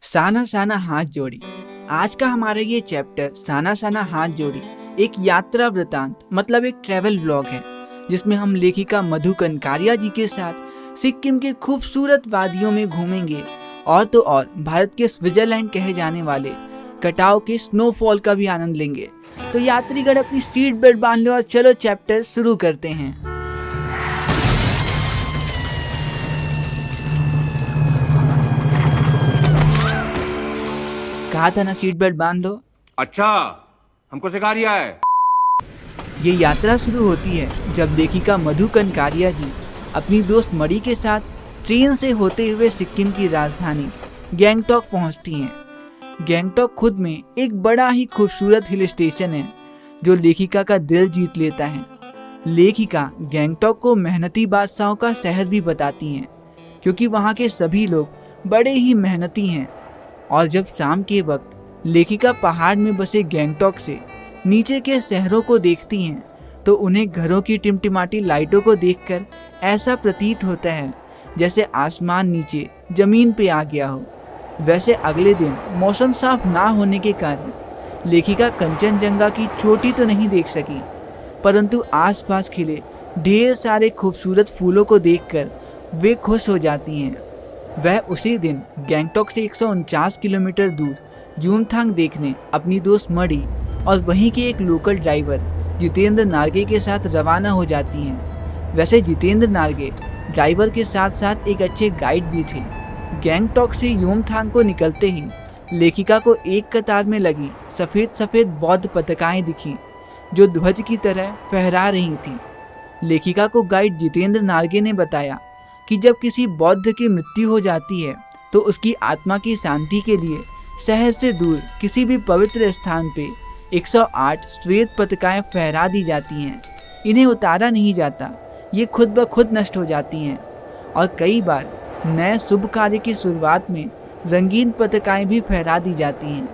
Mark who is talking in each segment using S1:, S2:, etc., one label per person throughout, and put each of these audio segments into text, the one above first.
S1: साना साना हाथ जोड़ी। आज का हमारा ये चैप्टर साना साना हाथ जोड़ी एक यात्रा वृतांत मतलब एक ट्रैवल व्लॉग है, जिसमें हम लेखिका मधु कनकारिया जी के साथ सिक्किम के खूबसूरत वादियों में घूमेंगे और तो और भारत के स्विट्जरलैंड कहे जाने वाले कटाव के स्नोफॉल का भी आनंद लेंगे। तो यात्रीगण अपनी सीट बेल्ट बांध लो और चलो चैप्टर शुरू करते हैं। कहा था ना सीट बेल्ट बांध लो।
S2: अच्छा, हमको सिखा रिया है।
S1: ये यात्रा शुरू होती है जब लेखिका मधु कनकारिया जी अपनी दोस्त मणि के साथ ट्रेन से होते हुए सिक्किम की राजधानी गैंगटॉक पहुंचती हैं। गैंगटॉक खुद में एक बड़ा ही खूबसूरत हिल स्टेशन है जो लेखिका का दिल जीत लेता है। लेखिका गैंगटॉक को मेहनती बादशाहों का शहर भी बताती हैं, क्योंकि वहाँ के सभी लोग बड़े ही मेहनती हैं। और जब शाम के वक्त लेखिका पहाड़ में बसे गैंगटॉक से नीचे के शहरों को देखती हैं, तो उन्हें घरों की टिमटिमाती लाइटों को देखकर ऐसा प्रतीत होता है जैसे आसमान नीचे जमीन पे आ गया हो। वैसे अगले दिन मौसम साफ ना होने के कारण लेखिका कंचनजंगा की चोटी तो नहीं देख सकी, परंतु आसपास खिले ढेर सारे खूबसूरत फूलों को देखकर वे खुश हो जाती हैं। वह उसी दिन गैंगटॉक से 149 किलोमीटर दूर यूमथांग देखने अपनी दोस्त मणि और वहीं के एक लोकल ड्राइवर जितेंद्र नार्गे के साथ रवाना हो जाती हैं। वैसे जितेंद्र नार्गे ड्राइवर के साथ साथ एक अच्छे गाइड भी थे। गैंगटॉक से यूमथांग को निकलते ही लेखिका को एक कतार में लगी सफ़ेद सफ़ेद बौद्ध पताकाएं दिखी जो ध्वज की तरह फहरा रही थी। लेखिका को गाइड जितेंद्र नार्गे ने बताया कि जब किसी बौद्ध की मृत्यु हो जाती है तो उसकी आत्मा की शांति के लिए शहर से दूर किसी भी पवित्र स्थान पे 108 श्वेत पताकाएं फहरा दी जाती हैं। इन्हें उतारा नहीं जाता, ये खुद ब खुद नष्ट हो जाती हैं। और कई बार नए शुभ कार्य की शुरुआत में रंगीन पताकाएं भी फहरा दी जाती हैं।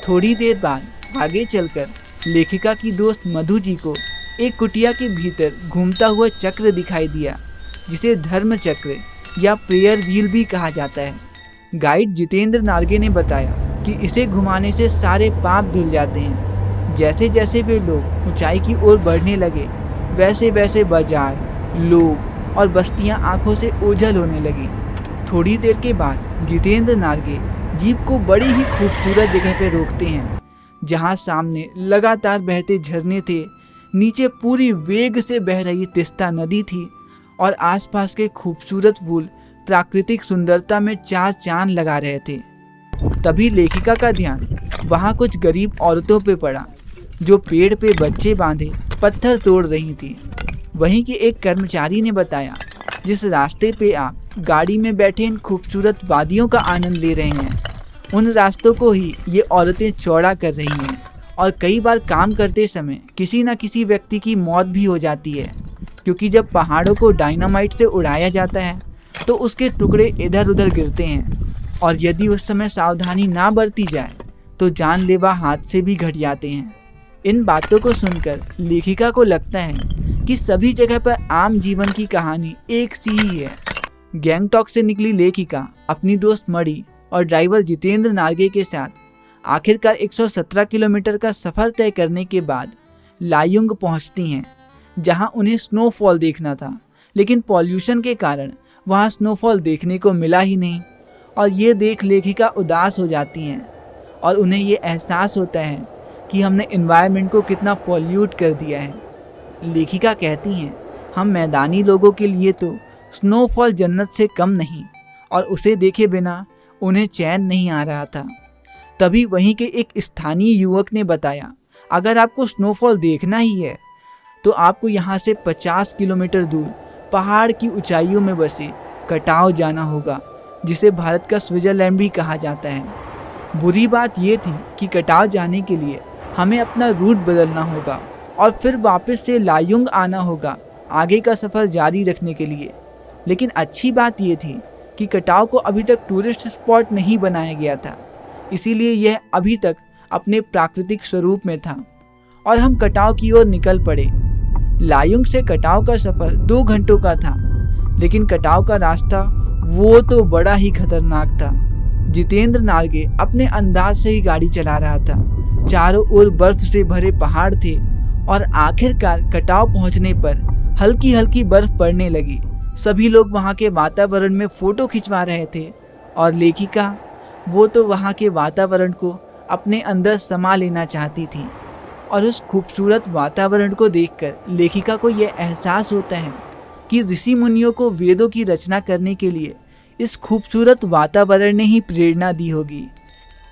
S1: थोड़ी देर बाद आगे चलकर लेखिका की दोस्त मधु जी को एक कुटिया के भीतर घूमता हुआ चक्र दिखाई दिया, जिसे धर्म चक्र या प्रेयर व्हील भी कहा जाता है। गाइड जितेंद्र नार्गे ने बताया कि इसे घुमाने से सारे पाप धुल जाते हैं। जैसे जैसे वे लोग ऊंचाई की ओर बढ़ने लगे, वैसे वैसे बाजार, लोग और बस्तियां आंखों से ओझल होने लगी। थोड़ी देर के बाद जितेंद्र नार्गे जीप को बड़ी ही खूबसूरत जगह पर रोकते हैं, जहां सामने लगातार बहते झरने थे, नीचे पूरी वेग से बह रही तिस्ता नदी थी और आसपास के खूबसूरत फूल प्राकृतिक सुंदरता में चार चांद लगा रहे थे। तभी लेखिका का ध्यान वहाँ कुछ गरीब औरतों पे पड़ा जो पेड़ पे बच्चे बांधे पत्थर तोड़ रही थी। वहीं के एक कर्मचारी ने बताया, जिस रास्ते पे आप गाड़ी में बैठे इन खूबसूरत वादियों का आनंद ले रहे हैं, उन रास्तों को ही ये औरतें चौड़ा कर रही हैं। और कई बार काम करते समय किसी न किसी व्यक्ति की मौत भी हो जाती है, क्योंकि जब पहाड़ों को डायनामाइट से उड़ाया जाता है तो उसके टुकड़े इधर उधर गिरते हैं, और यदि उस समय सावधानी ना बरती जाए तो जानलेवा हादसे भी घट जाते हैं। इन बातों को सुनकर लेखिका को लगता है कि सभी जगह पर आम जीवन की कहानी एक सी ही है। गैंगटॉक से निकली लेखिका अपनी दोस्त मणि और ड्राइवर जितेंद्र नार्गे के साथ आखिरकार 117 किलोमीटर का सफ़र तय करने के बाद लायुंग पहुंचती हैं, जहां उन्हें स्नोफॉल देखना था, लेकिन पॉल्यूशन के कारण वहां स्नोफॉल देखने को मिला ही नहीं। और ये देख लेखिका उदास हो जाती हैं और उन्हें ये एहसास होता है कि हमने एनवायरनमेंट को कितना पॉल्यूट कर दिया है। लेखिका कहती हैं, हम मैदानी लोगों के लिए तो स्नोफॉल जन्नत से कम नहीं, और उसे देखे बिना उन्हें चैन नहीं आ रहा था। तभी वहीं के एक स्थानीय युवक ने बताया, अगर आपको स्नोफॉल देखना ही है तो आपको यहाँ से 50 किलोमीटर दूर पहाड़ की ऊंचाइयों में बसे कटाव जाना होगा, जिसे भारत का स्विट्जरलैंड भी कहा जाता है। बुरी बात यह थी कि कटाव जाने के लिए हमें अपना रूट बदलना होगा और फिर वापस से लायुंग आना होगा आगे का सफ़र जारी रखने के लिए। लेकिन अच्छी बात यह थी कि कटाव को अभी तक टूरिस्ट स्पॉट नहीं बनाया गया था, इसीलिए यह अभी तक अपने प्राकृतिक स्वरूप में था और हम कटाव की ओर निकल पड़े। लायुंग से कटाव का सफ़र 2 घंटों का था, लेकिन कटाव का रास्ता वो तो बड़ा ही खतरनाक था। जितेंद्र नार्गे अपने अंदाज से ही गाड़ी चला रहा था। चारों ओर बर्फ से भरे पहाड़ थे और आखिरकार कटाव पहुंचने पर हल्की हल्की बर्फ पड़ने लगी। सभी लोग वहां के वातावरण में फोटो खिंचवा रहे थे और लेखिका, वो तो वहां के वातावरण को अपने अंदर समा लेना चाहती थी। और उस खूबसूरत वातावरण को देखकर लेखिका को यह एहसास होता है कि ऋषि मुनियों को वेदों की रचना करने के लिए इस खूबसूरत वातावरण ने ही प्रेरणा दी होगी।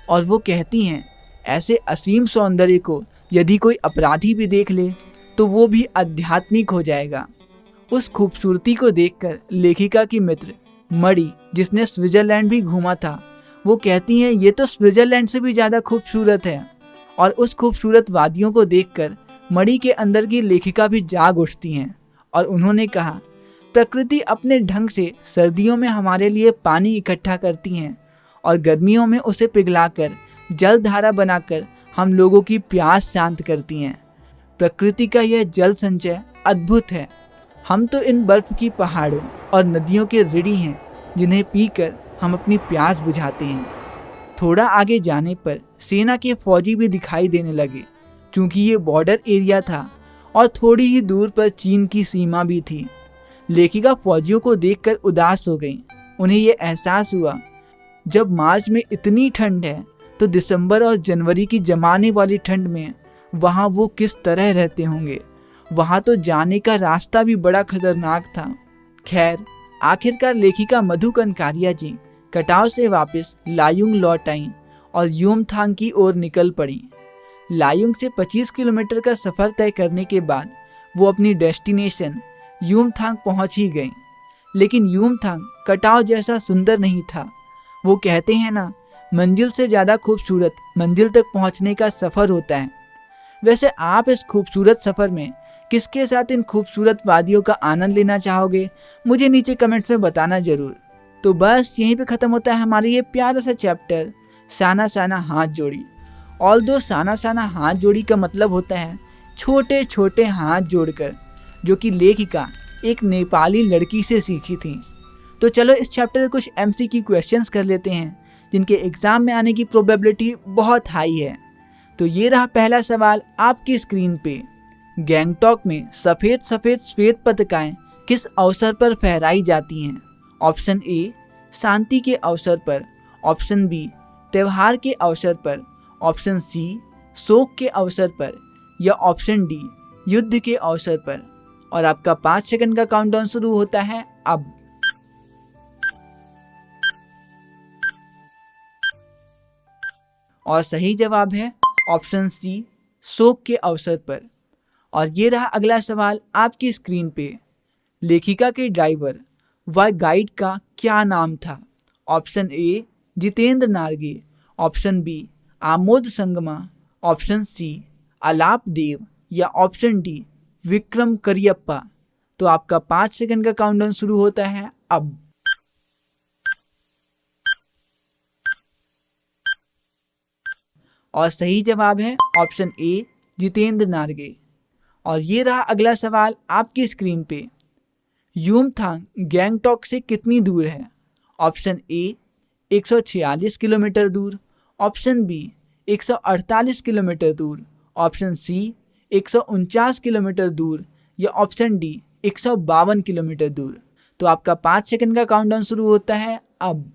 S1: और वो कहती हैं, ऐसे असीम सौंदर्य को यदि कोई अपराधी भी देख ले तो वो भी आध्यात्मिक हो जाएगा। उस खूबसूरती को देखकर लेखिका की मित्र मणि, जिसने स्विट्जरलैंड भी घूमा था, वो कहती हैं, ये तो स्विट्जरलैंड से भी ज़्यादा खूबसूरत है। और उस खूबसूरत वादियों को देखकर मणि के अंदर की लेखिका भी जाग उठती हैं और उन्होंने कहा, प्रकृति अपने ढंग से सर्दियों में हमारे लिए पानी इकट्ठा करती हैं और गर्मियों में उसे पिघलाकर जल धारा बनाकर हम लोगों की प्यास शांत करती हैं। प्रकृति का यह जल संचय अद्भुत है। हम तो इन बर्फ की पहाड़ों और नदियों के ऋणी हैं जिन्हें पीकर हम अपनी प्यास बुझाते हैं। थोड़ा आगे जाने पर सेना के फौजी भी दिखाई देने लगे, क्योंकि ये बॉर्डर एरिया था और थोड़ी ही दूर पर चीन की सीमा भी थी। लेखिका फौजियों को देखकर उदास हो गई। उन्हें ये एहसास हुआ, जब मार्च में इतनी ठंड है तो दिसंबर और जनवरी की जमाने वाली ठंड में वहाँ वो किस तरह रहते होंगे। वहाँ तो जाने का रास्ता भी बड़ा खतरनाक था। खैर, आखिरकार लेखिका मधु कनकारिया जी कटाव से वापस लायुंग लौट आईं और यूमथांग की ओर निकल पड़ी। लायुंग से 25 किलोमीटर का सफर तय करने के बाद वो अपनी डेस्टिनेशन यूमथांग पहुंच ही गई। लेकिन यूमथांग कटाव जैसा सुंदर नहीं था। वो कहते हैं ना, मंजिल से ज़्यादा खूबसूरत मंजिल तक पहुंचने का सफ़र होता है। वैसे आप इस खूबसूरत सफ़र में किसके साथ इन खूबसूरत वादियों का आनंद लेना चाहोगे, मुझे नीचे कमेंट्स में बताना ज़रूर। तो बस यहीं पे ख़त्म होता है हमारा ये प्यारा सा चैप्टर साना साना हाथ जोड़ी। ऑल्दो साना साना हाथ जोड़ी का मतलब होता है छोटे छोटे हाथ जोड़कर, जो कि लेखिका एक नेपाली लड़की से सीखी थी। तो चलो इस चैप्टर में कुछ MCQ क्वेश्चंस कर लेते हैं जिनके एग्ज़ाम में आने की प्रोबेबिलिटी बहुत हाई है। तो ये रहा पहला सवाल आपकी स्क्रीन पे। गैंगटॉक में सफ़ेद सफ़ेद श्वेत पताकाएं किस अवसर पर फहराई जाती हैं? ऑप्शन ए, शांति के अवसर पर। ऑप्शन बी, त्यौहार के अवसर पर। ऑप्शन सी, शोक के अवसर पर। या ऑप्शन डी, युद्ध के अवसर पर। और आपका 5 सेकंड का काउंटडाउन शुरू होता है अब। और सही जवाब है ऑप्शन सी, शोक के अवसर पर। और ये रहा अगला सवाल आपकी स्क्रीन पे। लेखिका के ड्राइवर व गाइड का क्या नाम था? Option A, Jitendra Narge. Option B, Amod Sangma. Option C, Alap Dev. या ऑप्शन डी, विक्रम करियप्पा। तो आपका 5 सेकंड का काउंटडाउन शुरू होता है अब। और सही जवाब है ऑप्शन ए, जितेंद्र नार्गे। और ये रहा अगला सवाल आपकी स्क्रीन पे। यूमथांग गैंगटॉक से कितनी दूर है? ऑप्शन ए, 146 किलोमीटर दूर। ऑप्शन बी, 148 किलोमीटर दूर। ऑप्शन सी, 149 किलोमीटर दूर। या ऑप्शन डी, 152 किलोमीटर दूर। तो आपका 5 सेकंड का काउंटडाउन शुरू होता है अब।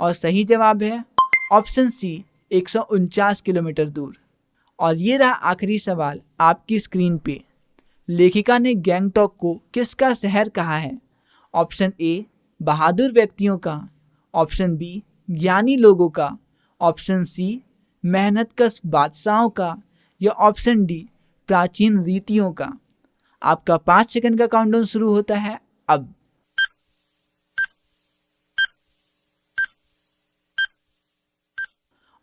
S1: और सही जवाब है ऑप्शन सी, 149 किलोमीटर दूर। और ये रहा आखिरी सवाल आपकी स्क्रीन पे। लेखिका ने गैंगटॉक को किसका शहर कहा है? ऑप्शन ए, बहादुर व्यक्तियों का। ऑप्शन बी, ज्ञानी लोगों का। ऑप्शन सी, मेहनतकश बादशाहों का। या ऑप्शन डी, प्राचीन रीतियों का। आपका 5 सेकंड का काउंटडाउन शुरू होता है अब।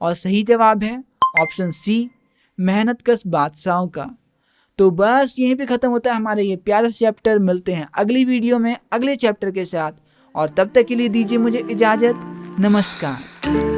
S1: और सही जवाब है ऑप्शन सी, मेहनतकश बादशाहों का। तो बस यहीं पे ख़त्म होता है हमारा ये प्यारा चैप्टर। मिलते हैं अगली वीडियो में अगले चैप्टर के साथ, और तब तक के लिए दीजिए मुझे इजाज़त। नमस्कार।